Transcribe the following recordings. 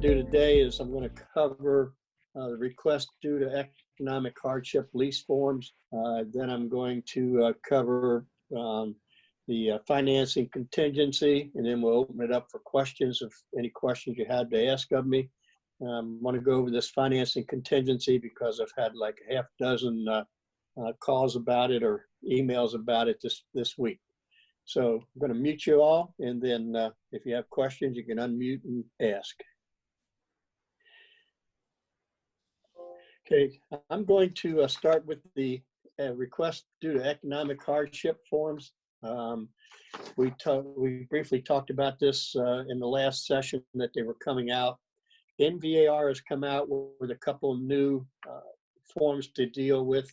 to do today is I'm going to cover the request due to economic hardship lease forms. Then I'm going to cover the financing contingency, and then we'll open it up for questions if any questions you had to ask of me. I want to go over this financing contingency because I've had like a half dozen calls about it or emails about it this week. So I'm going to mute you all, and then if you have questions, you can unmute and ask. Okay, I'm going to start with the request due to economic hardship forms. We briefly talked about this in the last session that they were coming out. NVAR has come out with a couple of new forms to deal with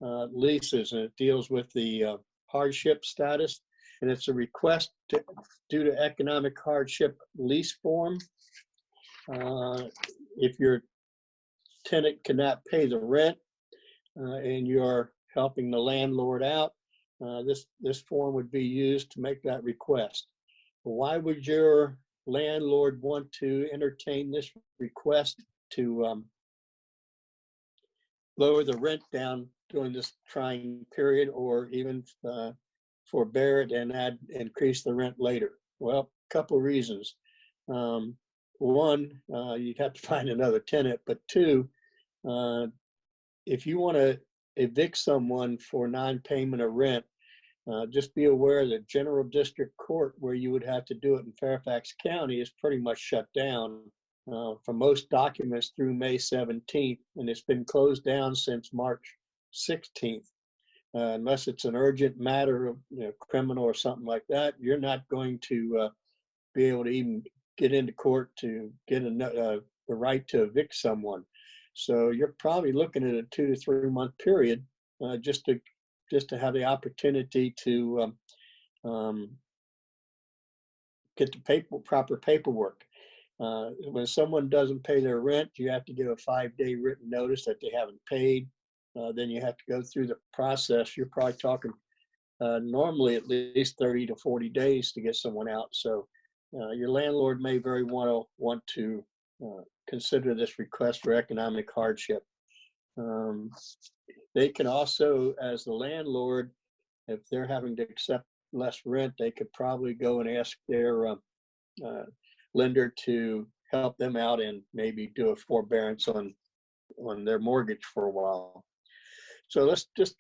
leases, and it deals with the hardship status, and it's a request due to economic hardship lease form. If your tenant cannot pay the rent and you're helping the landlord out, this form would be used to make that request. Why would your landlord want to entertain this request to lower the rent down during this trying period, or even forbear it and increase the rent later? Well, a couple of reasons. One, you'd have to find another tenant, but two, if you want to evict someone for non-payment of rent, just be aware that General District Court, where you would have to do it in Fairfax County, is pretty much shut down for most documents through May 17th, and it's been closed down since March 16th. Unless it's an urgent matter of criminal or something like that, you're not going to be able to even get into court to get the right to evict someone. So you're probably looking at a 2 to 3 month period just to have the opportunity to get the proper paperwork. When someone doesn't pay their rent, you have to give a 5-day written notice that they haven't paid. Then you have to go through the process. You're probably talking normally at least 30 to 40 days to get someone out. So your landlord may very well want to consider this request for economic hardship. They can also, as the landlord, if they're having to accept less rent, they could probably go and ask their lender to help them out and maybe do a forbearance on their mortgage for a while. So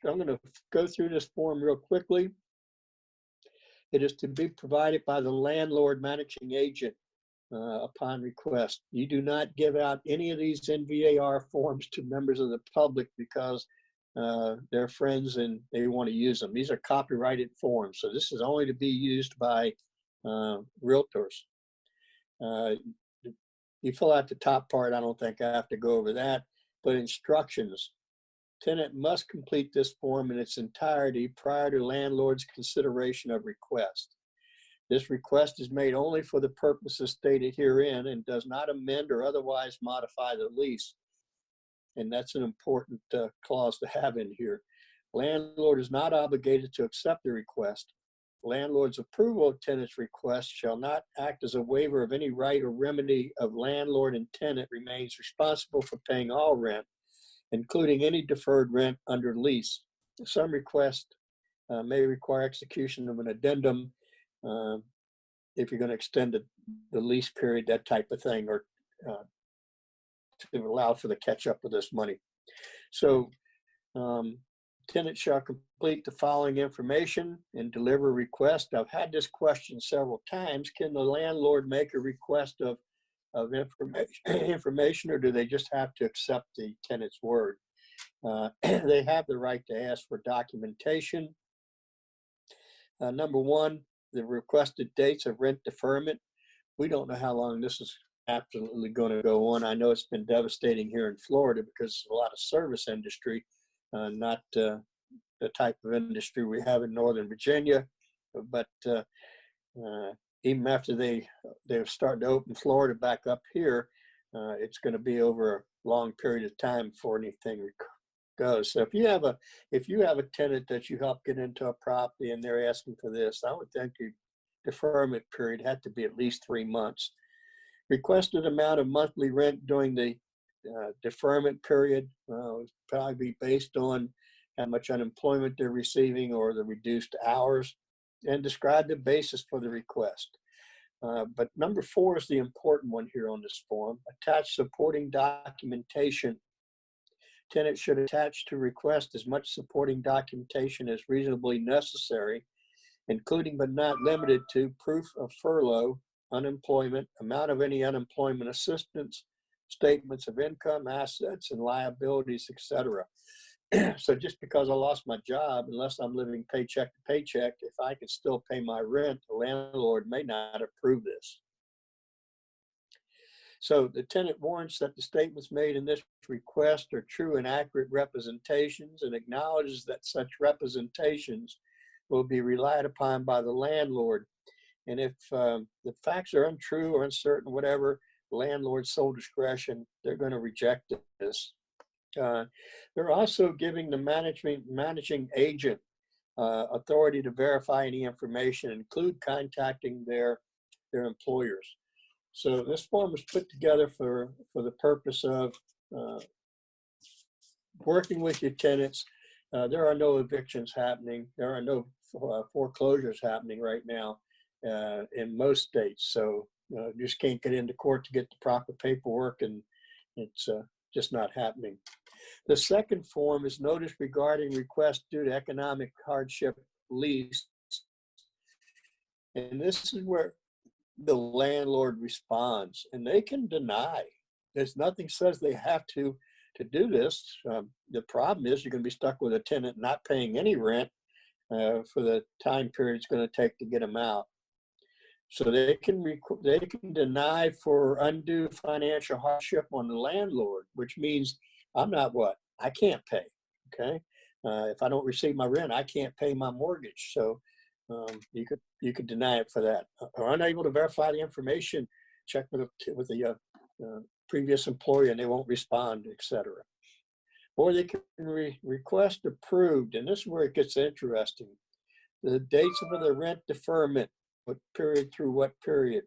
I'm going to go through this form real quickly. It is to be provided by the landlord managing agent upon request. You do not give out any of these NVAR forms to members of the public because they're friends and they want to use them. These are copyrighted forms, so this is only to be used by realtors. You fill out the top part. I don't think I have to go over that, but instructions. Tenant must complete this form in its entirety prior to landlord's consideration of request. This request is made only for the purposes stated herein and does not amend or otherwise modify the lease. And that's an important clause to have in here. Landlord is not obligated to accept the request. Landlord's approval of tenant's request shall not act as a waiver of any right or remedy of landlord, and tenant remains responsible for paying all rent, including any deferred rent under lease. Some requests may require execution of an addendum if you're going to extend the lease period, that type of thing, or to allow for the catch up of this money. So tenant shall complete the following information and deliver a request. I've had this question several times. Can the landlord make a request of information, or do they just have to accept the tenant's word? They have the right to ask for documentation. Number one, the requested dates of rent deferment. We don't know how long this is absolutely going to go on. I know it's been devastating here in Florida because it's a lot of service industry, not the type of industry we have in Northern Virginia. But even after they're starting to open Florida back up here, it's going to be over a long period of time before anything goes. So if you have a tenant that you help get into a property and they're asking for this, I would think your deferment period had to be at least 3 months. Requested amount of monthly rent during the deferment period would probably be based on how much unemployment they're receiving or the reduced hours, and describe the basis for the request. But number 4 is the important one here on this form. Attach supporting documentation. Tenant should attach to request as much supporting documentation as reasonably necessary, including but not limited to proof of furlough, unemployment, amount of any unemployment assistance, statements of income, assets, and liabilities, etc. So just because I lost my job, unless I'm living paycheck to paycheck, if I can still pay my rent, the landlord may not approve this. So the tenant warrants that the statements made in this request are true and accurate representations, and acknowledges that such representations will be relied upon by the landlord. And if the facts are untrue or uncertain, whatever, landlord's sole discretion, they're going to reject this. They're also giving the managing agent authority to verify any information, include contacting their employers. So this form was put together for the purpose of working with your tenants. There are no evictions happening. There are no foreclosures happening right now in most states. So you just can't get into court to get the proper paperwork, and it's just not happening. The second form is notice regarding request due to economic hardship lease. And this is where the landlord responds, and they can deny. There's nothing says they have to do this. The problem is you're going to be stuck with a tenant not paying any rent for the time period it's going to take to get them out. So they can deny for undue financial hardship on the landlord, which means I can't pay. Okay, if I don't receive my rent, I can't pay my mortgage. So you could deny it for that. Or unable to verify the information, check with the previous employer and they won't respond, etc. Or they can request approved, and this is where it gets interesting. The dates of the rent deferment, what period through what period.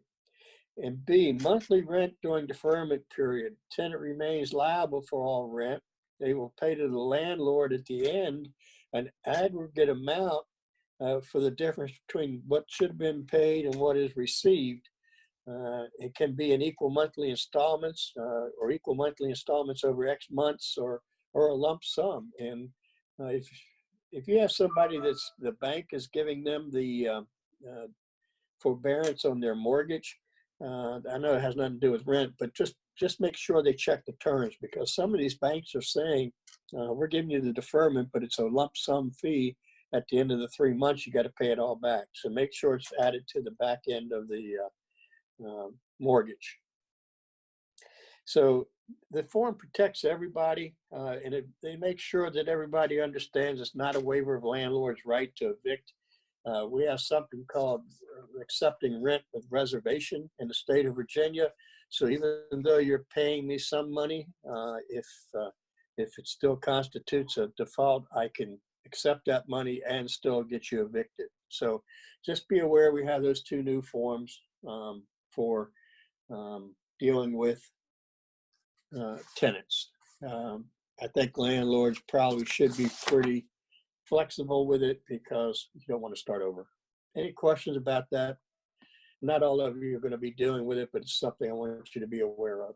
And B, monthly rent during deferment period. Tenant remains liable for all rent. They will pay to the landlord at the end an aggregate amount for the difference between what should have been paid and what is received. It can be in equal monthly installments or equal monthly installments over X months, or a lump sum. And if you have somebody that's the bank is giving them the forbearance on their mortgage, I know it has nothing to do with rent, but just make sure they check the terms, because some of these banks are saying, we're giving you the deferment, but it's a lump sum fee. At the end of the 3 months, you got to pay it all back. So make sure it's added to the back end of the mortgage. So the form protects everybody, and they make sure that everybody understands it's not a waiver of landlord's right to evict. We have something called accepting rent with reservation in the state of Virginia. So even though you're paying me some money, if it still constitutes a default, I can accept that money and still get you evicted. So just be aware we have those 2 new forms for dealing with tenants. I think landlords probably should be pretty flexible with it, because you don't want to start over. Any questions about that? Not all of you are going to be dealing with it, but it's something I want you to be aware of.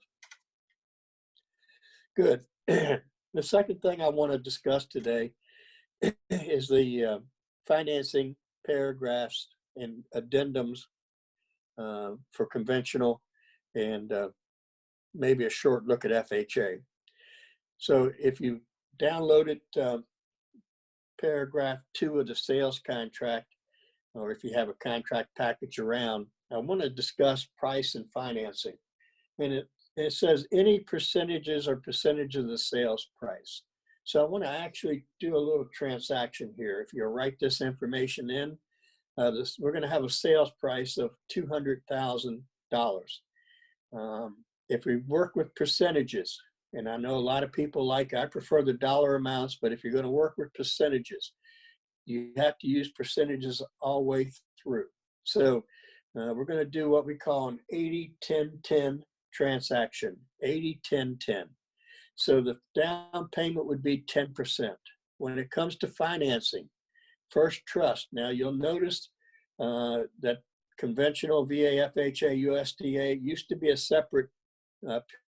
Good. The second thing I want to discuss today is the financing paragraphs and addendums for conventional, and maybe a short look at FHA. So if you downloaded paragraph 2 of the sales contract, or if you have a contract package around, I want to discuss price and financing. And it says any percentages or percentage of the sales price. So I want to actually do a little transaction here. If you write this information in, we're going to have a sales price of $200,000. If we work with percentages, and I know a lot of people I prefer the dollar amounts, but if you're going to work with percentages, you have to use percentages all the way through. So We're going to do what we call an 80-10-10 transaction, 80-10-10. So the down payment would be 10%. When it comes to financing, first trust. Now you'll notice that conventional VA, FHA, USDA used to be a separate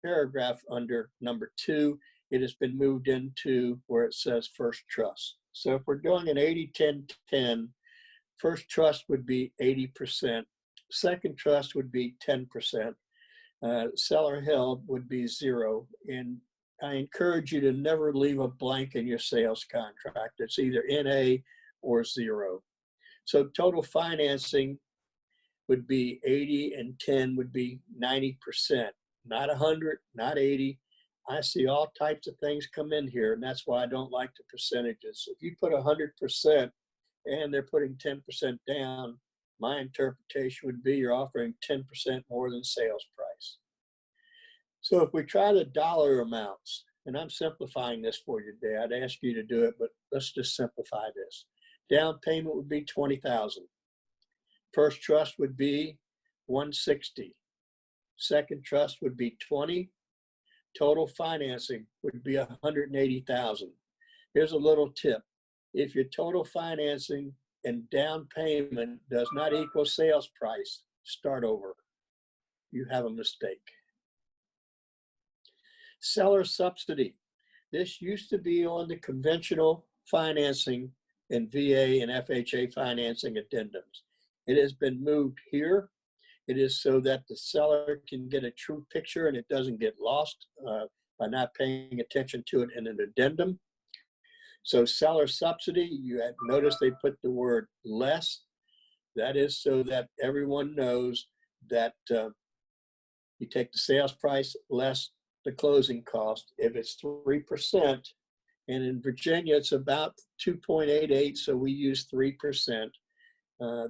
paragraph under number 2. It has been moved into where it says first trust. So if we're doing an 80-10-10, first trust would be 80%. Second trust would be 10%. Seller held would be 0. And I encourage you to never leave a blank in your sales contract. It's either NA or 0. So total financing would be 80 and 10 would be 90%, not 100, not 80. I see all types of things come in here, and that's why I don't like the percentages. If you put 100% and they're putting 10% down, my interpretation would be you're offering 10% more than sales price. So if we try the dollar amounts, and I'm simplifying this for you today, I'd ask you to do it, but let's just simplify this. Down payment would be $20,000. First trust would be $160,000. Second trust would be $20,000. Total financing would be $180,000. Here's a little tip. If your total financing and down payment does not equal sales price, start over. You have a mistake. Seller subsidy. This used to be on the conventional financing and VA and FHA financing addendums. It has been moved here. It is so that the seller can get a true picture and it doesn't get lost by not paying attention to it in an addendum. So seller subsidy, you have noticed they put the word less. That is so that everyone knows that you take the sales price less the closing cost. If it's 3%, and in Virginia it's about 2.88, so we use 3%,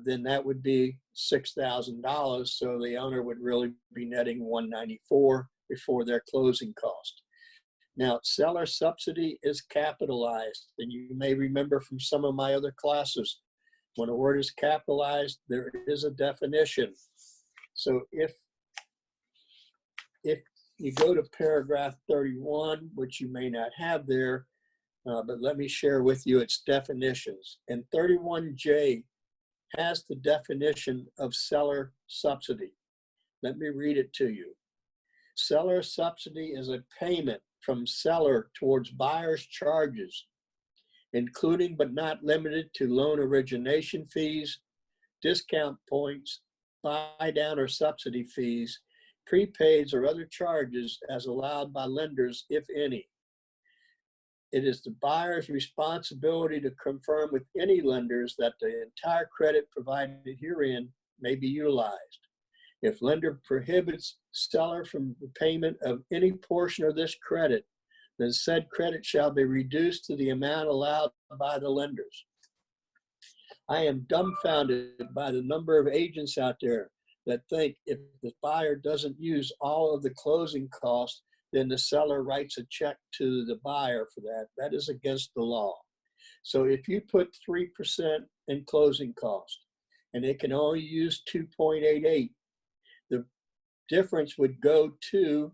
then that would be $6,000. So the owner would really be netting $194 before their closing cost. Now, seller subsidy is capitalized, and you may remember from some of my other classes, when a word is capitalized, there is a definition. So if you go to paragraph 31, which you may not have there, but let me share with you its definitions. And 31J has the definition of seller subsidy. Let me read it to you. Seller subsidy is a payment from seller towards buyer's charges, including but not limited to loan origination fees, discount points, buy down or subsidy fees, prepaids or other charges as allowed by lenders, if any. It is the buyer's responsibility to confirm with any lenders that the entire credit provided herein may be utilized. If lender prohibits seller from the payment of any portion of this credit, then said credit shall be reduced to the amount allowed by the lenders. I am dumbfounded by the number of agents out there that think if the buyer doesn't use all of the closing costs, then the seller writes a check to the buyer for that. That is against the law. So if you put 3% in closing cost and they can only use 2.88, the difference would go to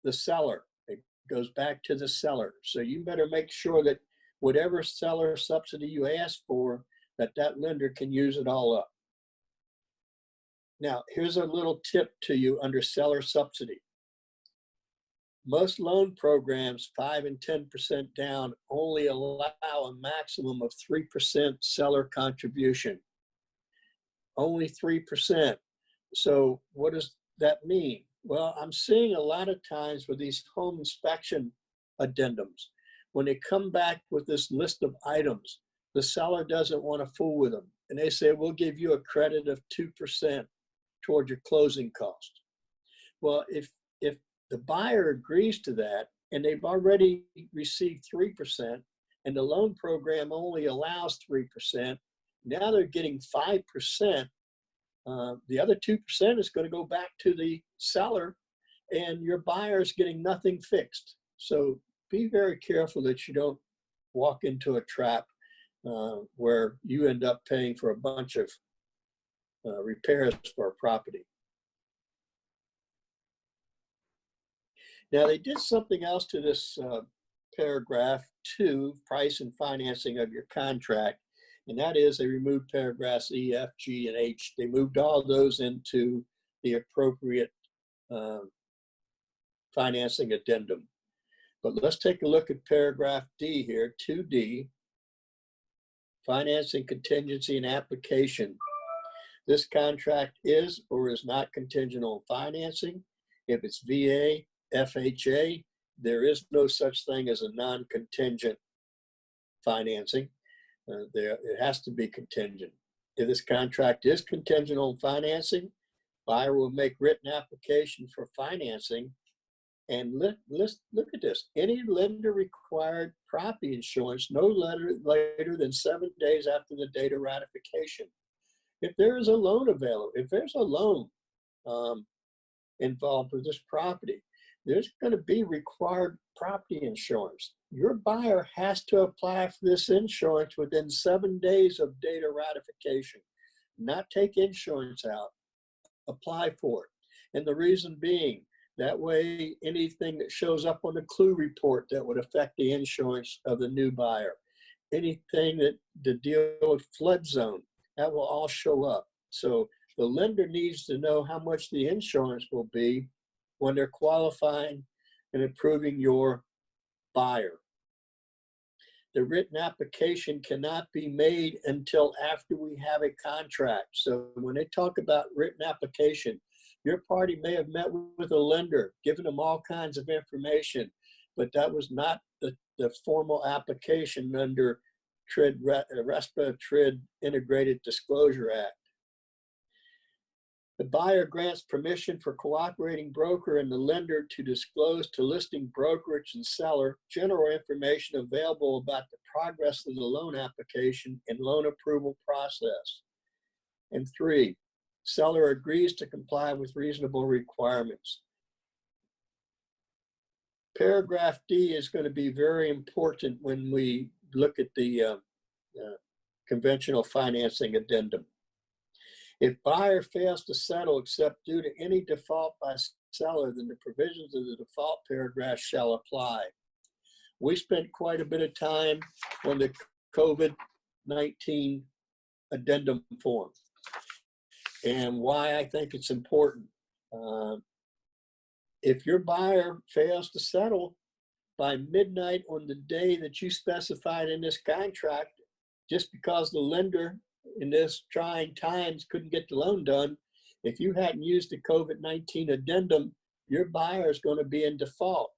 the seller. It goes back to the seller. So you better make sure that whatever seller subsidy you ask for, that lender can use it all up. Now, here's a little tip to you under seller subsidy. Most loan programs, 5 and 10% down, only allow a maximum of 3% seller contribution. Only 3%. So what does that mean? Well, I'm seeing a lot of times with these home inspection addendums, when they come back with this list of items, the seller doesn't want to fool with them. And they say, we'll give you a credit of 2% toward your closing cost. Well, if the buyer agrees to that and they've already received 3% and the loan program only allows 3%, now they're getting 5%. The other 2% is going to go back to the seller and your buyer is getting nothing fixed. So be very careful that you don't walk into a trap where you end up paying for a bunch of repairs for a property. Now they did something else to this paragraph 2, price and financing of your contract, and that is they removed paragraphs E, F, G, and H. They moved all those into the appropriate financing addendum. But let's take a look at paragraph D here, 2D, financing contingency and application. This contract is or is not contingent on financing. If it's VA, FHA, there is no such thing as a non-contingent financing. It has to be contingent. If this contract is contingent on financing, buyer will make written application for financing. And let's look at this. Any lender required property insurance no later than 7 days after the date of ratification. If there is a loan available, if there's a loan involved with this property, there's going to be required property insurance. Your buyer has to apply for this insurance within 7 days of date of ratification. Not take insurance out, apply for it. And the reason being, that way anything that shows up on the clue report that would affect the insurance of the new buyer, anything that to deal with flood zone, that will all show up. So the lender needs to know how much the insurance will be when they're qualifying and approving your buyer. The written application cannot be made until after we have a contract. So when they talk about written application, your party may have met with a lender, given them all kinds of information, but that was not the formal application under RESPA Integrated Disclosure Act. The buyer grants permission for cooperating broker and the lender to disclose to listing brokerage and seller general information available about the progress of the loan application and loan approval process. And 3, seller agrees to comply with reasonable requirements. Paragraph D is going to be very important when we look at the conventional financing addendum. If buyer fails to settle except due to any default by seller, then the provisions of the default paragraph shall apply. We spent quite a bit of time on the COVID-19 addendum form and why I think it's important. If your buyer fails to settle by midnight on the day that you specified in this contract, just because the lender in this trying times couldn't get the loan done, if you hadn't used the COVID-19 addendum, your buyer is going to be in default.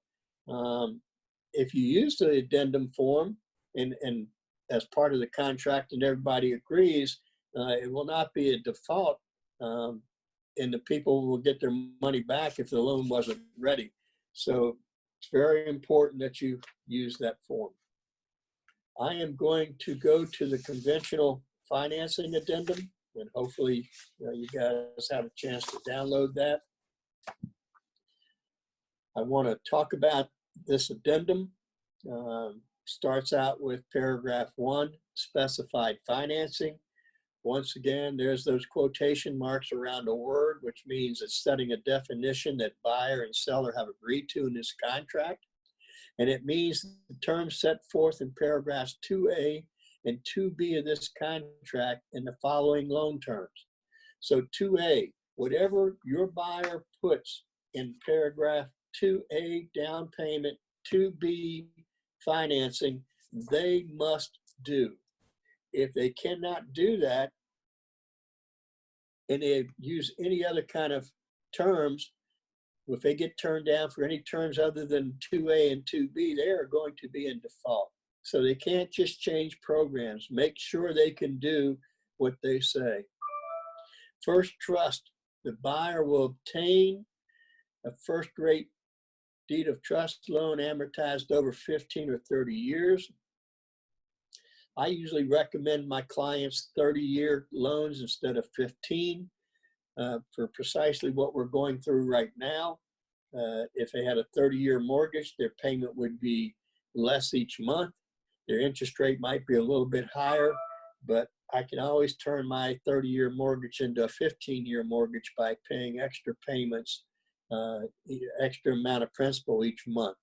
If you use the addendum form and as part of the contract and everybody agrees, it will not be a default, and the people will get their money back if the loan wasn't ready. So it's very important that you use that form. I am going to go to the conventional financing addendum, and hopefully you guys have a chance to download that. I want to talk about this addendum. Starts out with paragraph 1, specified financing. Once again, there's those quotation marks around a word, which means it's setting a definition that buyer and seller have agreed to in this contract. And it means the terms set forth in paragraphs 2A and 2B of this contract in the following loan terms. So 2A, whatever your buyer puts in paragraph 2A, down payment, 2B, financing, they must do. If they cannot do that and they use any other kind of terms, if they get turned down for any terms other than 2A and 2B, they are going to be in default. So they can't just change programs. Make sure they can do what they say. First trust, the buyer will obtain a first-rate deed of trust loan amortized over 15 or 30 years. I usually recommend my clients 30-year loans instead of 15 for precisely what we're going through right now. If they had a 30-year mortgage, their payment would be less each month. Their interest rate might be a little bit higher, but I can always turn my 30-year mortgage into a 15-year mortgage by paying extra payments, extra amount of principal each month.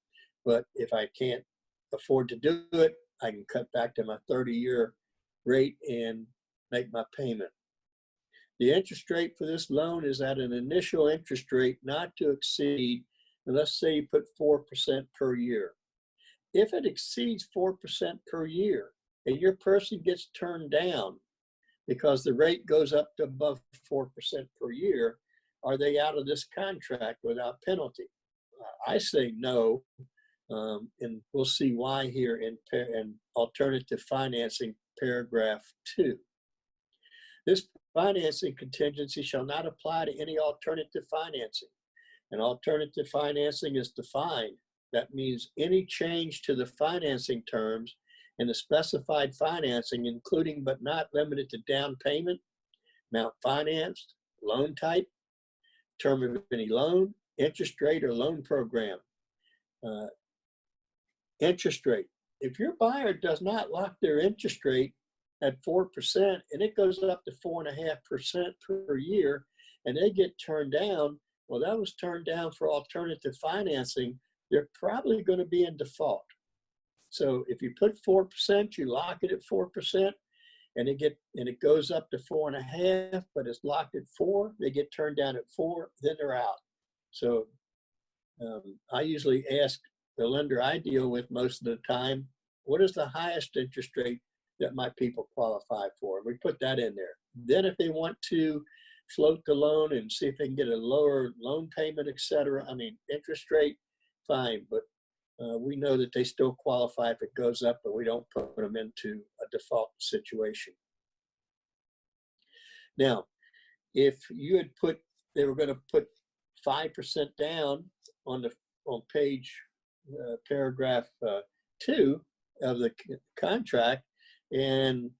But if I can't afford to do it, I can cut back to my 30-year rate and make my payment. The interest rate for this loan is at an initial interest rate not to exceed, and let's say you put 4% per year. If it exceeds 4% per year and your person gets turned down because the rate goes up to above 4% per year, are they out of this contract without penalty? I say no, and we'll see why here in alternative financing paragraph 2. This financing contingency shall not apply to any alternative financing. And alternative financing is defined. That means any change to the financing terms in the specified financing, including but not limited to down payment, amount financed, loan type, term of any loan, interest rate or loan program. Interest rate. If your buyer does not lock their interest rate at 4% and it goes up to 4.5% per year and they get turned down, well, that was turned down for alternative financing, they're probably going to be in default. So if you put 4%, you lock it at 4%, and it goes up to 4.5%, but it's locked at 4%, they get turned down at 4%, then they're out. So I usually ask the lender I deal with most of the time, what is the highest interest rate that my people qualify for? We put that in there. Then if they want to float the loan and see if they can get a lower loan payment, etc., interest rate, fine, but we know that they still qualify if it goes up, but we don't put them into a default situation. Now, if you had they were going to put 5% down on page paragraph 2 of the contract, and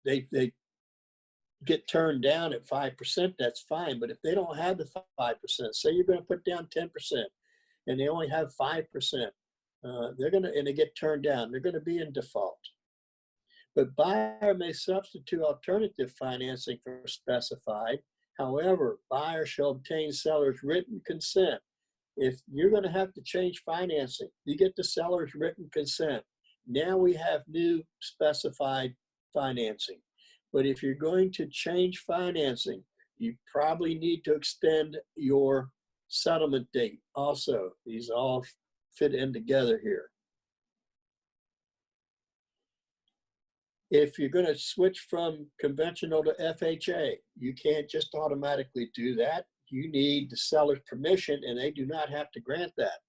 they get turned down at 5%, that's fine. But if they don't have the 5%, say you're going to put down 10% and they only have 5%, and they get turned down, they're going to be in default. But buyer may substitute alternative financing for specified. However, buyer shall obtain seller's written consent. If you're going to have to change financing, you get the seller's written consent. Now we have new specified financing. But if you're going to change financing, you probably need to extend your settlement date also. These all fit in together here. If you're going to switch from conventional to FHA, you can't just automatically do that. You need the seller's permission, and they do not have to grant that.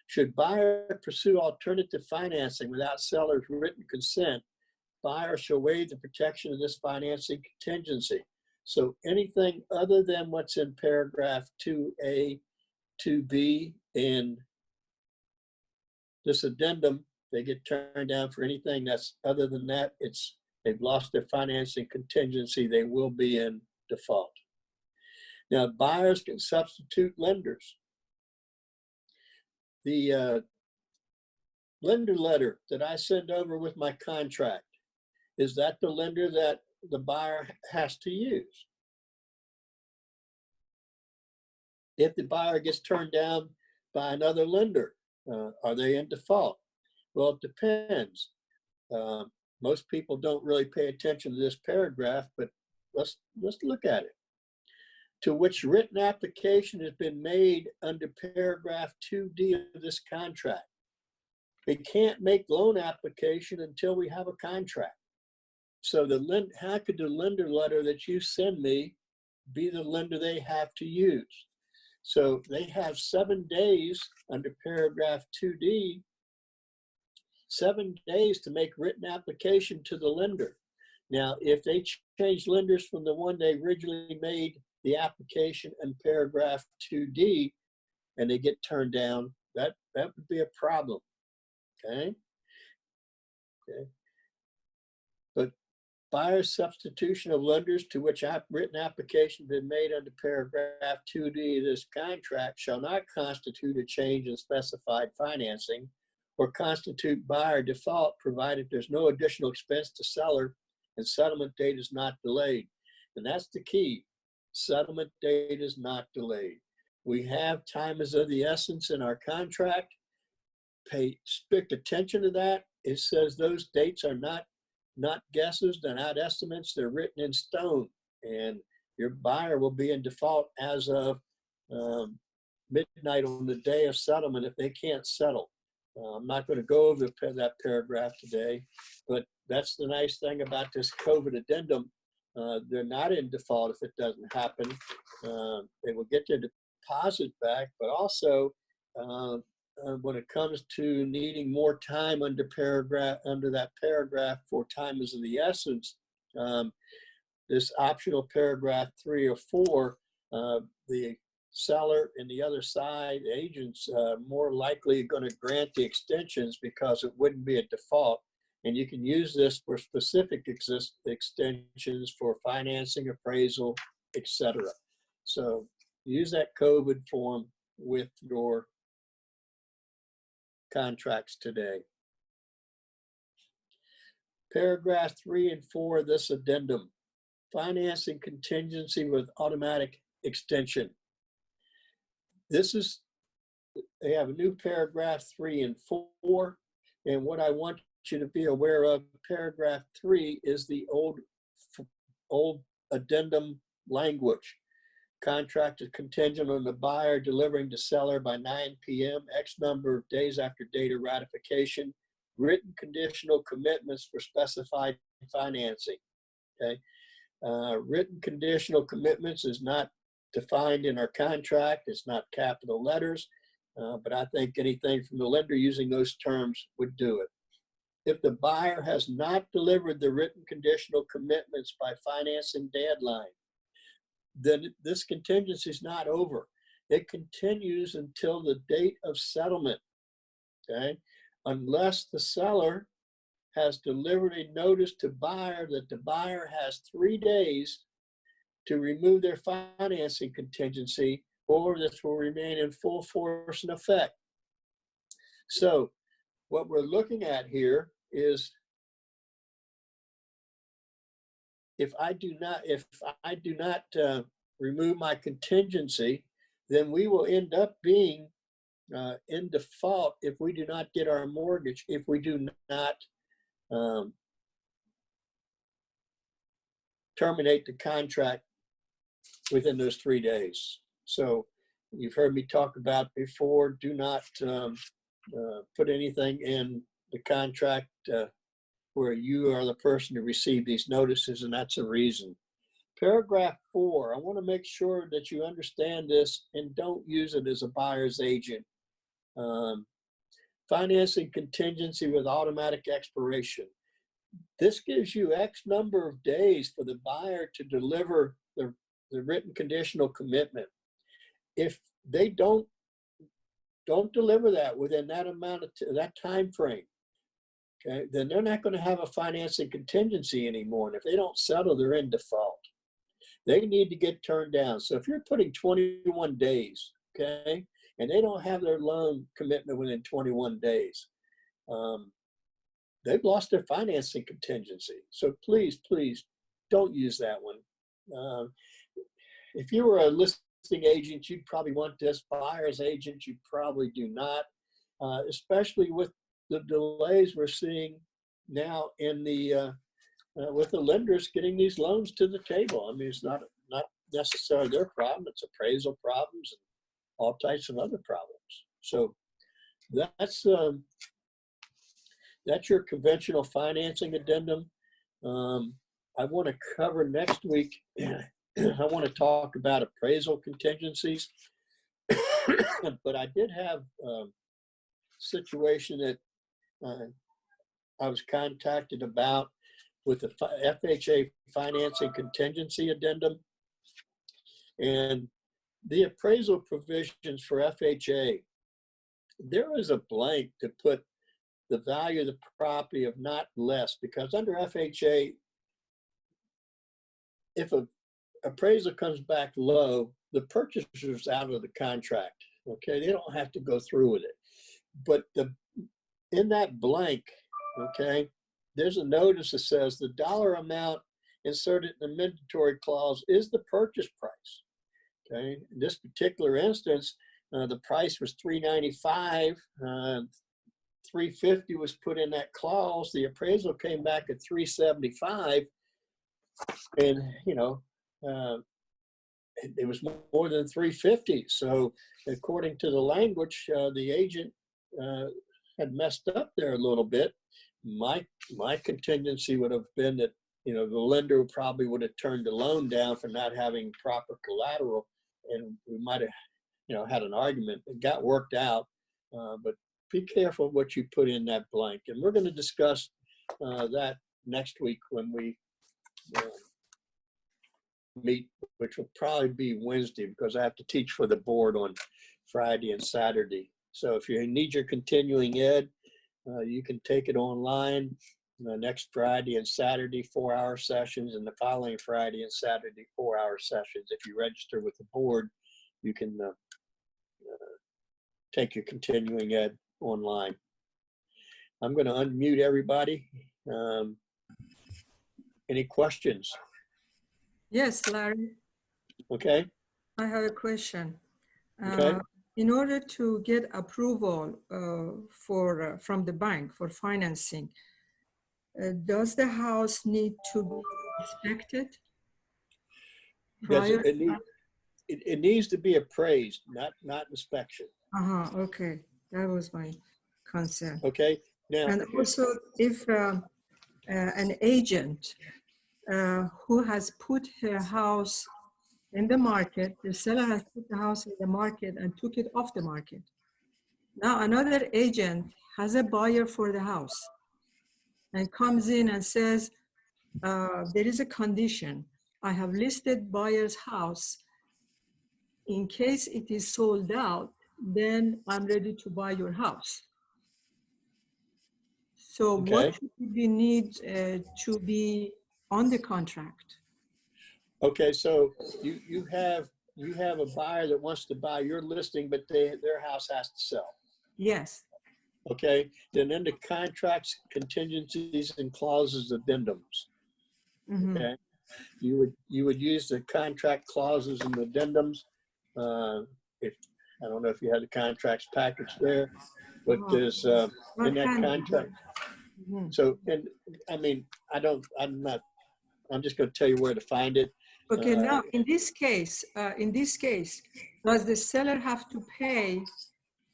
Should buyer pursue alternative financing without seller's written consent, buyer shall waive the protection of this financing contingency. So anything other than what's in paragraph 2A, 2B, and this addendum, they get turned down for anything that's other than that. They've lost their financing contingency. They will be in default. Now, buyers can substitute lenders. The lender letter that I send over with my contract, is that the lender that the buyer has to use? If the buyer gets turned down by another lender, are they in default? Well, it depends. Most people don't really pay attention to this paragraph, but let's look at it. To which written application has been made under paragraph 2D of this contract. We can't make loan application until we have a contract. So how could the lender letter that you send me be the lender they have to use? So they have 7 days under paragraph 2D, 7 days to make written application to the lender. Now, if they change lenders from the one they originally made the application in paragraph 2D and they get turned down, that would be a problem, okay? But buyer substitution of lenders to which written application been made under paragraph 2D of this contract shall not constitute a change in specified financing or constitute buyer default, provided there's no additional expense to seller and settlement date is not delayed. And that's the key. Settlement date is not delayed. We have time is of the essence in our contract. Pay strict attention to that. It says those dates are not guesses, they're not estimates, they're written in stone. And your buyer will be in default as of midnight on the day of settlement if they can't settle. I'm not going to go over that paragraph today, but that's the nice thing about this COVID addendum. They're not in default if it doesn't happen. They will get their deposit back, but also when it comes to needing more time under that paragraph for time is of the essence, this optional paragraph 3 or 4, the seller and the other side agents more likely are going to grant the extensions because it wouldn't be a default. And you can use this for specific extensions for financing, appraisal, etc. So use that COVID form with your contracts today. Paragraph 3 and 4 of this addendum, financing contingency with automatic extension. They have a new paragraph 3 and 4. And what I want you to be aware of, paragraph 3 is the old addendum language. Contract is contingent on the buyer delivering to seller by 9 p.m. X number of days after date of ratification. Written conditional commitments for specified financing. Okay, written conditional commitments is not defined in our contract. It's not capital letters, but I think anything from the lender using those terms would do it. If the buyer has not delivered the written conditional commitments by financing deadline, then this contingency is not over. It continues until the date of settlement, okay? Unless the seller has delivered a notice to buyer that the buyer has 3 days to remove their financing contingency, or this will remain in full force and effect. So what we're looking at here is if I do not remove my contingency, then we will end up being in default if we do not get our mortgage, if we do not terminate the contract within those 3 days. So you've heard me talk about before, do not put anything in the contract where you are the person to receive these notices, and that's a reason. Paragraph 4, I want to make sure that you understand this and don't use it as a buyer's agent. Financing contingency with automatic expiration. This gives you X number of days for the buyer to deliver the written conditional commitment. If they don't deliver that within that amount of that time frame, okay, then they're not going to have a financing contingency anymore. And if they don't settle, they're in default. They need to get turned down. So if you're putting 21 days, okay, and they don't have their loan commitment within 21 days, they've lost their financing contingency. So please, please don't use that one. If you were a listing agent, you'd probably want this. Buyer's agent, you probably do not, especially with the delays we're seeing now in the with the lenders getting these loans to the table. I mean, it's not necessarily their problem. It's appraisal problems and all types of other problems. So that's your conventional financing addendum. I want to cover next week. I want to talk about appraisal contingencies, but I did have a situation that I was contacted about with the FHA financing contingency addendum. And the appraisal provisions for FHA, there is a blank to put the value of the property of not less, because under FHA, if an appraisal comes back low, the purchaser's out of the contract, okay? They don't have to go through with it. But in that blank, okay, there's a notice that says the dollar amount inserted in the mandatory clause is the purchase price. Okay, in this particular instance, the price was $395. $350 was put in that clause. The appraisal came back at $375, and it was more than $350. So, according to the language, the agent had messed up there a little bit. My contingency would have been that the lender probably would have turned the loan down for not having proper collateral, and we might have had an argument. It got worked out, but be careful what you put in that blank. And we're going to discuss that next week when we meet, which will probably be Wednesday, because I have to teach for the board on Friday and Saturday. So if you need your continuing ed, you can take it online next Friday and Saturday, 4-hour sessions, and the following Friday and Saturday, 4-hour sessions. If you register with the board, you can take your continuing ed online. I'm going to unmute everybody. Any questions? Yes, Larry. Okay. I have a question. Okay. In order to get approval from the bank for financing, does the house need to be inspected prior? It needs to be appraised, not inspection. Okay, that was my concern. Okay. Now, and also, if an agent who has put her house in the market, the seller has put the house in the market and took it off the market. Now another agent has a buyer for the house and comes in and says, there is a condition. I have listed buyer's house. In case it is sold out, then I'm ready to buy your house. So okay. what should we need to be on the contract? Okay, so you have a buyer that wants to buy your listing, but their house has to sell. Yes. Okay, then in the contracts, contingencies, and clauses, addendums. Mm-hmm. Okay, you would use the contract clauses and addendums. If I don't know if you had the contracts package there, but there's in that contract. Mm-hmm. So, and I mean, I'm just going to tell you where to find it. Okay, now in this case, does the seller have to pay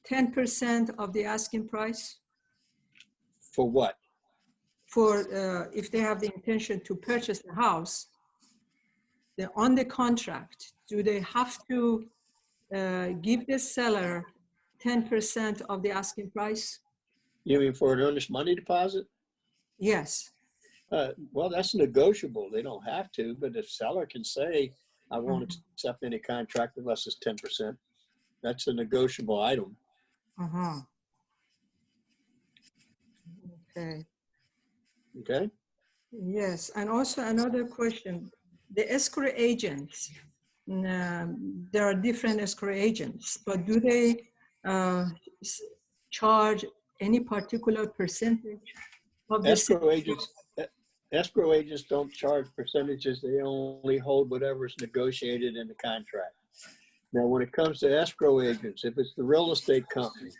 10% of the asking price? For what? For if they have the intention to purchase a house, on the contract, do they have to give the seller 10% of the asking price? You mean for an earnest money deposit? Yes. Well, that's negotiable. They don't have to, but if seller can say, I won't accept any contract unless it's 10%, that's a negotiable item. Okay. Okay. Yes, and also another question. The escrow agents, there are different escrow agents, but do they charge any particular percentage of the Escrow agents don't charge percentages. They only hold whatever is negotiated in the contract. Now, when it comes to escrow agents, if it's the real estate company,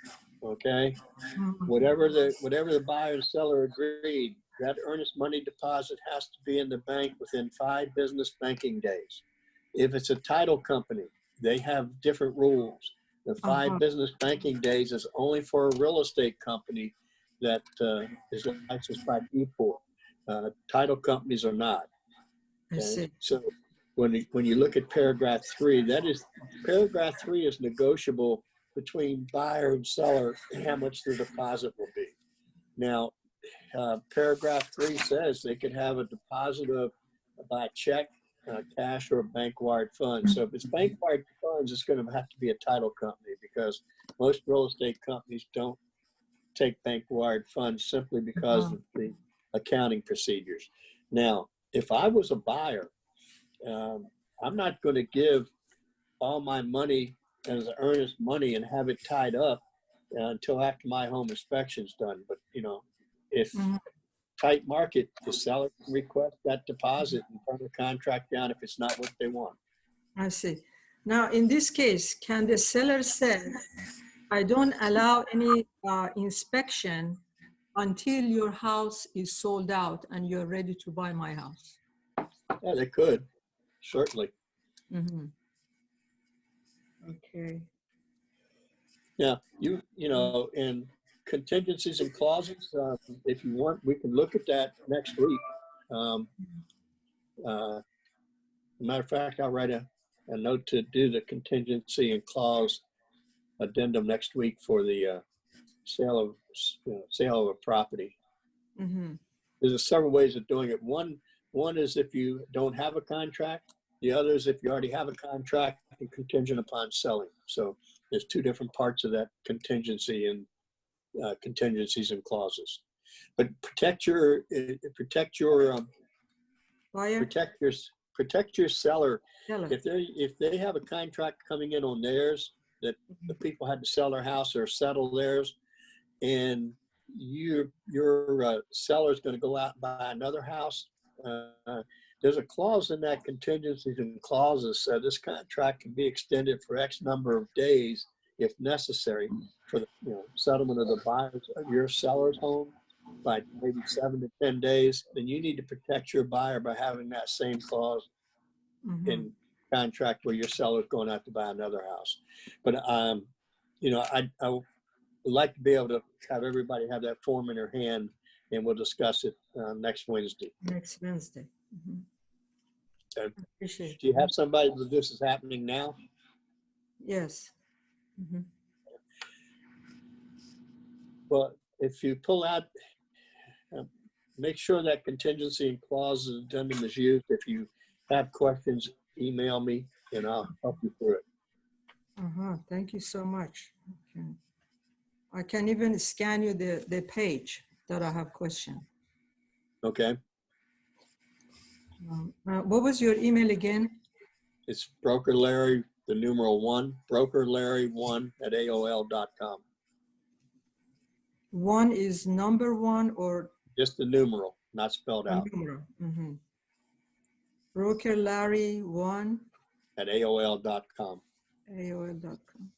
okay, whatever the buyer and seller agreed, that earnest money deposit has to be in the bank within 5 business banking days. If it's a title company, they have different rules. The 5 business banking days is only for a real estate company that is licensed by D4. Title companies are not. Okay? So when you look at paragraph 3, paragraph 3 is negotiable between buyer and seller how much the deposit will be. Now, paragraph 3 says they could have a deposit by check, cash, or bank wired funds. So if it's bank wired funds, it's going to have to be a title company, because most real estate companies don't take bank wired funds simply because of the accounting procedures. Now, if I was a buyer, I'm not going to give all my money as earnest money and have it tied up until after my home inspection's done. But, you know, if Mhm. tight market, the seller can request that deposit and turn the contract down if it's not what they want. I see. Now, in this case, can the seller say, I don't allow any inspection until your house is sold out and you're ready to buy my house? Yeah, they could, certainly. Mm-hmm. Okay. Yeah, you know, and contingencies and clauses, if you want, we can look at that next week. Matter of fact, I'll write a note to do the contingency and clause addendum next week for the sale of a property. Mm-hmm. There's several ways of doing it. One is if you don't have a contract. The other is if you already have a contract and contingent upon selling. So there's two different parts of that contingency and contingencies and clauses. But protect your Buyer, protect your seller. seller. If they have a contract coming in on theirs that the people had to sell their house or settle theirs, and your seller is going to go out and buy another house, there's a clause in that contingencies and clauses so this contract can be extended for X number of days if necessary for the settlement of the buyers of your seller's home by maybe 7 to 10 days. Then you need to protect your buyer by having that same clause Mm-hmm. in contract where your seller is going out to buy another house. But I would like to be able to have everybody have that form in their hand, and we'll discuss it next Wednesday. Next Wednesday. Mm-hmm. Okay. Appreciate Do you it. have somebody that this is happening now? Yes. Mm-hmm. Well, if you pull out, make sure that contingency and clause addendum is used. If you have questions, email me and I'll help you through it. Uh-huh. Thank you so much. Okay. I can even scan you the page that I have questioned. Okay. What was your email again? It's broker Larry, the numeral 1, broker Larry1 at AOL.com. 1 is number 1 or Just the numeral, not spelled out. numeral? Mm-hmm. Broker Larry 1 at AOL.com. AOL.com.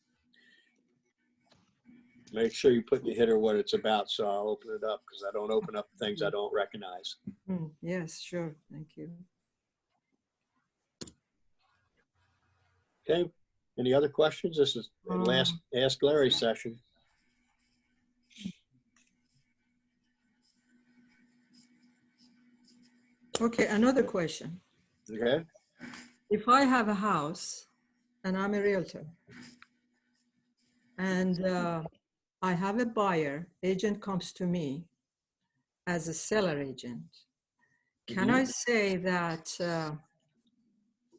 Make sure you put in the header what it's about, so I'll open it up because I don't open up things I don't recognize. Yes, sure. Thank you. Okay. Any other questions? This is the last Ask Larry session. Okay, another question. Okay. If I have a house and I'm a realtor and I have a buyer, agent comes to me as a seller agent, can I say that,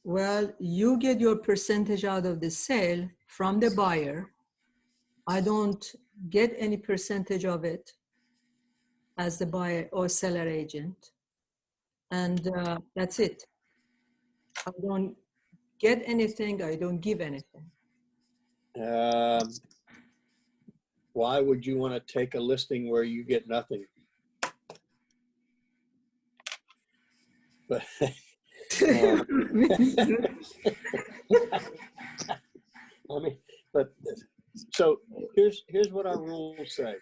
well, you get your percentage out of the sale from the buyer. I don't get any percentage of it as the buyer or seller agent. And that's it. I don't get anything. I don't give anything. Why would you want to take a listing where you get nothing? But I mean, but so here's what our rules say.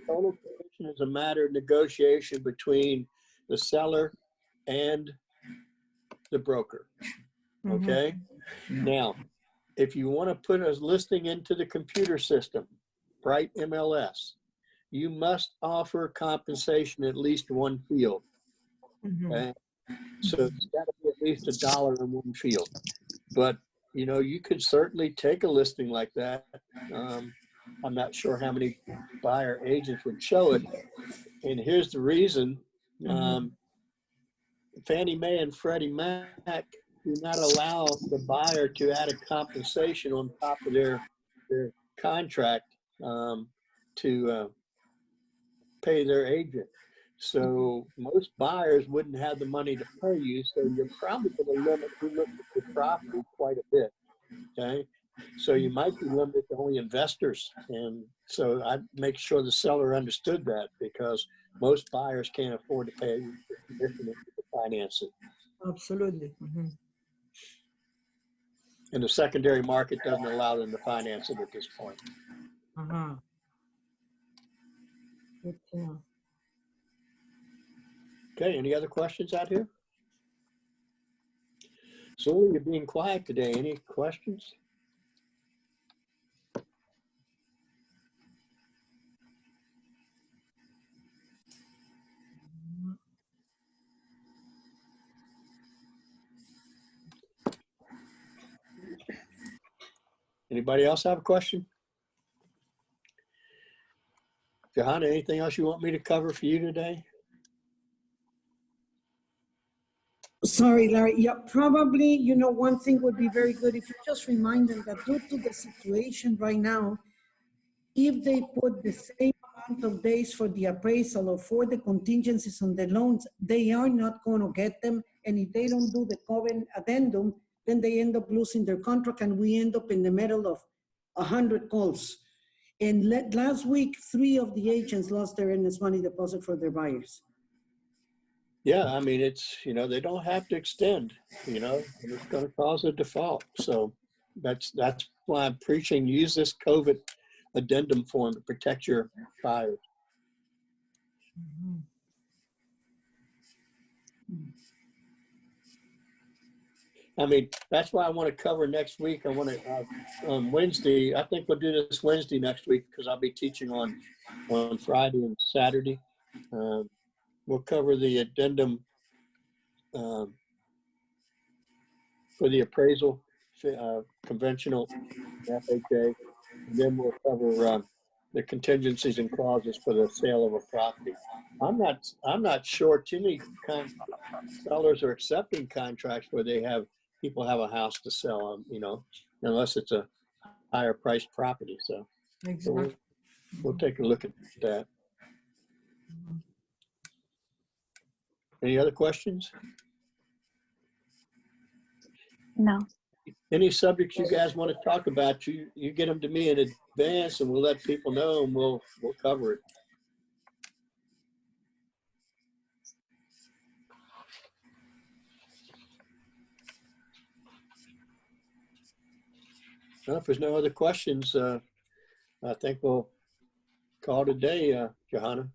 Total commission is a matter of negotiation between the seller and the broker. Okay. Now, if you want to put a listing into the computer system, Bright MLS, you must offer compensation at least one field. Okay. So it's got to be at least $1 in one field. But you could certainly take a listing like that. I'm not sure how many buyer agents would show it. And here's the reason. Fannie Mae and Freddie Mac do not allow the buyer to add a compensation on top of their contract to pay their agent. So most buyers wouldn't have the money to pay you. So you're probably going to limit who looks at your property quite a bit. Okay. So you might be limited to only investors. And so I'd make sure the seller understood that, because most buyers can't afford to pay the commission to finance it. Absolutely. Mhm. And the secondary market doesn't allow them to finance it at this point. Uh-huh. Good to know. Okay, any other questions out here? So you're being quiet today. Any questions? Anybody else have a question? Johanna, anything else you want me to cover for you today? Sorry, Larry. Yeah, probably, one thing would be very good if you just remind them that due to the situation right now, if they put the same amount of days for the appraisal or for the contingencies on the loans, they are not going to get them. And if they don't do the covenant addendum, then they end up losing their contract, and we end up in the middle of 100 calls. And last week, 3 of the agents lost their earnest money deposit for their buyers. Yeah, I mean, it's, they don't have to extend, and it's going to cause a default. So that's why I'm preaching, use this COVID addendum form to protect your buyers. Mhm. I mean, that's why I want to cover next week. I want to, Wednesday, I think we'll do this Wednesday next week, because I'll be teaching on Friday and Saturday. We'll cover the addendum for the appraisal, conventional FHA, and then we'll cover the contingencies and clauses for the sale of a property. I'm not sure too many sellers are accepting contracts where people have a house to sell, unless it's a higher priced property. So Exactly. we'll take a look at that. Any other questions? No. Any subjects you guys want to talk about, you get them to me in advance, and we'll let people know, and we'll cover it. Well, if there's no other questions, I think we'll call it a day, Johanna.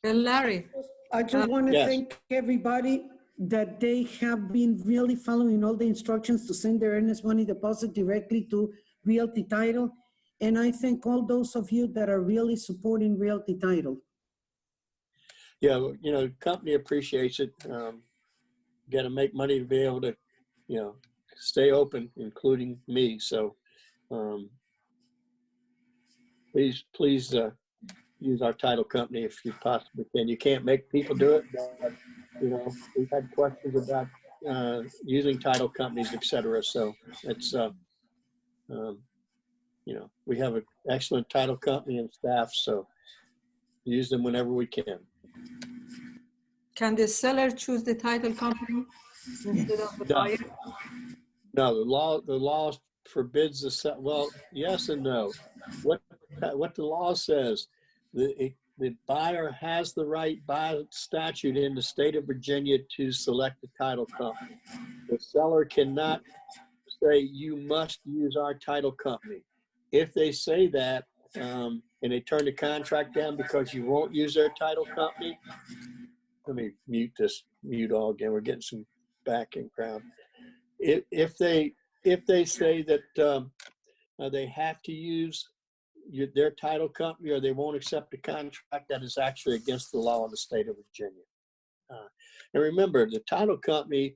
Well, Larry, I just want to Yes. thank everybody that they have been really following all the instructions to send their earnest money deposit directly to Realty Title. And I thank all those of you that are really supporting Realty Title. Yeah, the company appreciates it. Got to make money to be able to, stay open, including me. So please use our title company if you possibly can. You can't make people do it, but we've had questions about using title companies, etc. So it's we have an excellent title company and staff, so use them whenever we can. can the seller choose the title company instead of the buyer? No, the law forbids the well, yes and no. What the law says, the buyer has the right by statute in the state of Virginia to select the title company. The seller cannot say you must use our title company. If they say that and they turn the contract down because you won't use their title company, let me mute all again. We're getting some background. If they say that they have to use their title company or they won't accept a contract, that is actually against the law in the state of Virginia. And remember, the title company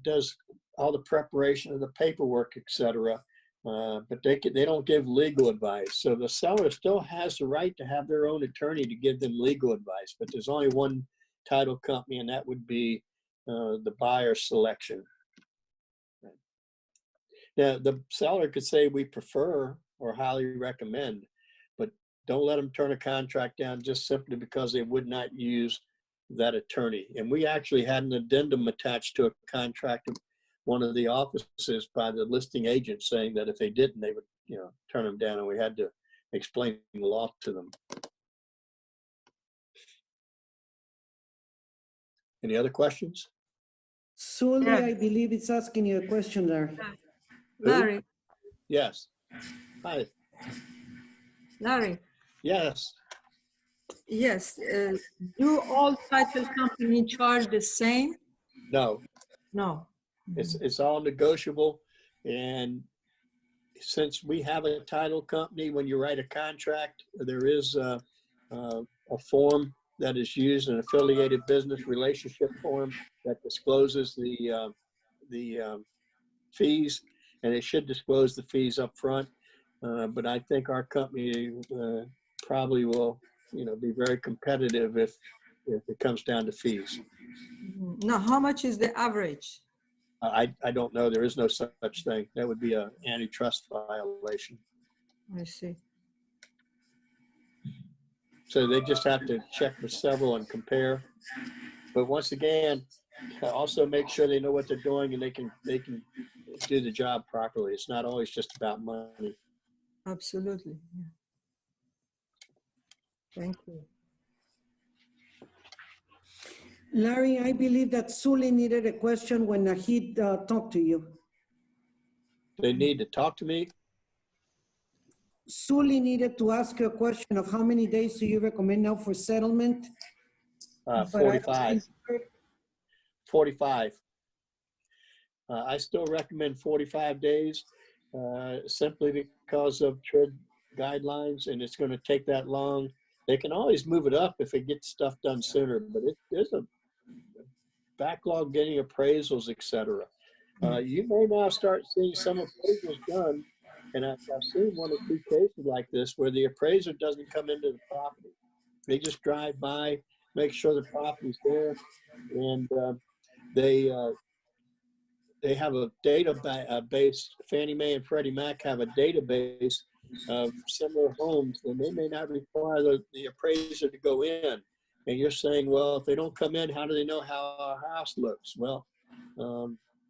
does all the preparation of the paperwork, etc. But they don't give legal advice. So the seller still has the right to have their own attorney to give them legal advice. But there's only one title company, and that would be the buyer selection. Now, the seller could say we prefer or highly recommend, but don't let them turn a contract down just simply because they would not use that attorney. And we actually had an addendum attached to a contract one of the offices by the listing agent saying that if they didn't, they would, turn them down, and we had to explain the law to them. Any other questions? Sully, Yeah. I believe it's asking you a question there. Larry, Yes. Hi. Larry, Yes. yes. Do all title company charge the same? No. No. It's all negotiable, and since we have a title company, when you write a contract, there is a form that is used, an affiliated business relationship form that discloses the fees, and it should disclose the fees up front. But I think our company probably will, be very competitive if it comes down to fees. Now, how much is the average? I don't know. There is no such thing. That would be an antitrust violation. I see. So they just have to check with several and compare. But once again, also make sure they know what they're doing and they can do the job properly. It's not always just about money. Absolutely. Yeah. Thank you. Larry, I believe that Sully needed a question when Nahid talked to you. They need to talk to me. Sully needed to ask you a question of how many days do you recommend now for settlement? But 45. 45. I still recommend 45 days simply because of trade guidelines, and it's going to take that long. They can always move it up if they get stuff done sooner, but there's a backlog getting appraisals, etc. You may now start seeing some appraisals done, and I've seen one or two cases like this where the appraiser doesn't come into the property. They just drive by, make sure the property's there, and they have a database. Fannie Mae and Freddie Mac have a database of similar homes, and they may not require the appraiser to go in. And you're saying, well, if they don't come in, how do they know how our house looks? Well,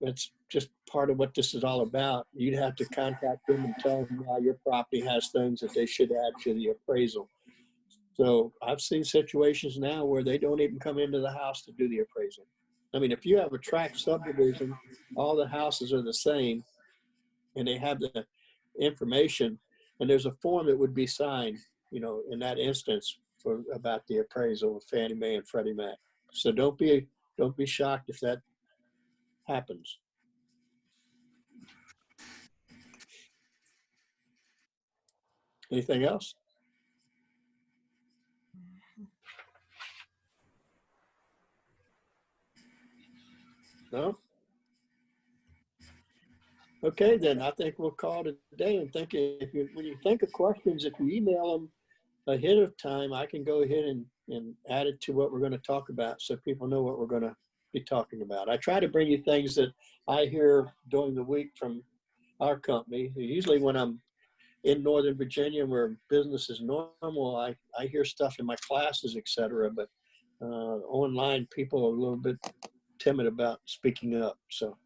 that's just part of what this is all about. You'd have to contact them and tell them why your property has things that they should add to the appraisal. So I've seen situations now where they don't even come into the house to do the appraisal. I mean, if you have a tract subdivision, all the houses are the same, and they have the information, and there's a form that would be signed, in that instance about the appraisal of Fannie Mae and Freddie Mac. So don't be shocked if that happens. Anything else? No? Okay, then I think we'll call it a day. And when you think of questions, if you email them ahead of time, I can go ahead and add it to what we're going to talk about so people know what we're going to be talking about. I try to bring you things that I hear during the week from our company. Usually when I'm in Northern Virginia where business is normal, I hear stuff in my classes, etc. But online, people are a little bit timid about speaking up. So,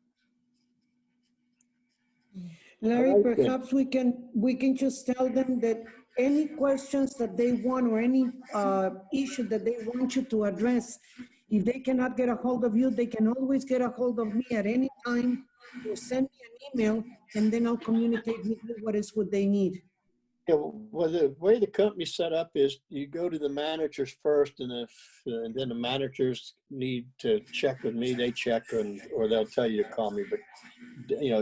Larry, right, perhaps we can just tell them that any questions that they want or any issue that they want you to address, if they cannot get a hold of you, they can always get a hold of me at any time or send me an email, and then I'll communicate with you what they need. yeah, well, the way the company's set up is you go to the managers first, and then the managers need to check with me, they check, or they'll tell you to call me. But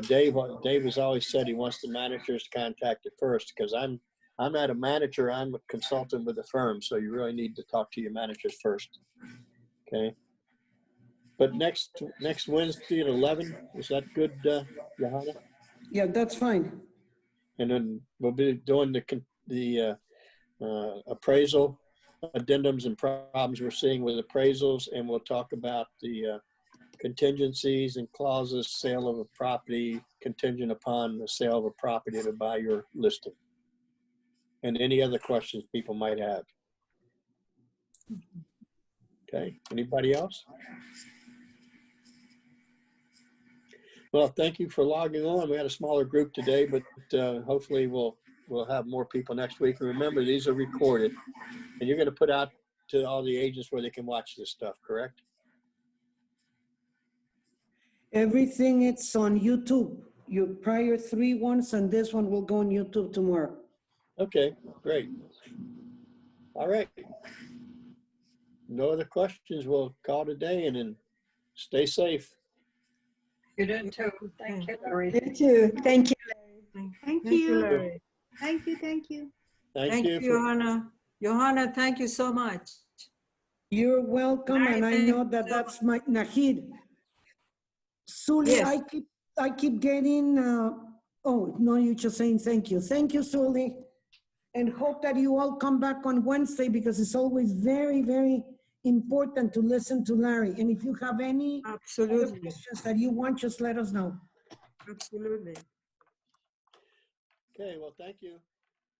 Dave has always said he wants the managers contacted first, because I'm not a manager, I'm a consultant with the firm, so you really need to talk to your managers first. Okay. But next Wednesday at 11, is that good, Johanna? Yeah, that's fine. And then we'll be doing the appraisal addendums and problems we're seeing with appraisals, and we'll talk about the contingencies and clauses, sale of a property contingent upon the sale of a property to buy your listing, and any other questions people might have. Okay, anybody else? Well, thank you for logging on. We had a smaller group today, but hopefully we'll have more people next week. And remember, these are recorded, and you're going to put out to all the agents where they can watch this stuff, correct? Everything it's on YouTube. Your prior 3 ones and this one will go on YouTube tomorrow. Okay, great. All right. No other questions. We'll call today and then stay safe. You did too. Thank you, Larry. You too. Thank you. Thank you, Larry. Thank you. Thank you. Thank you. Johanna. Johanna, thank you so much. You're welcome, and I know that that's my Nahid. Suli, Yes. I keep getting, oh, no, you're just saying thank you. Thank you, Suli. And hope that you all come back on Wednesday because it's always very, very important to listen to Larry. And if you have any other Absolutely. questions that you want, just let us know. Absolutely. Okay, well, thank you.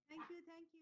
Thank you. Thank you.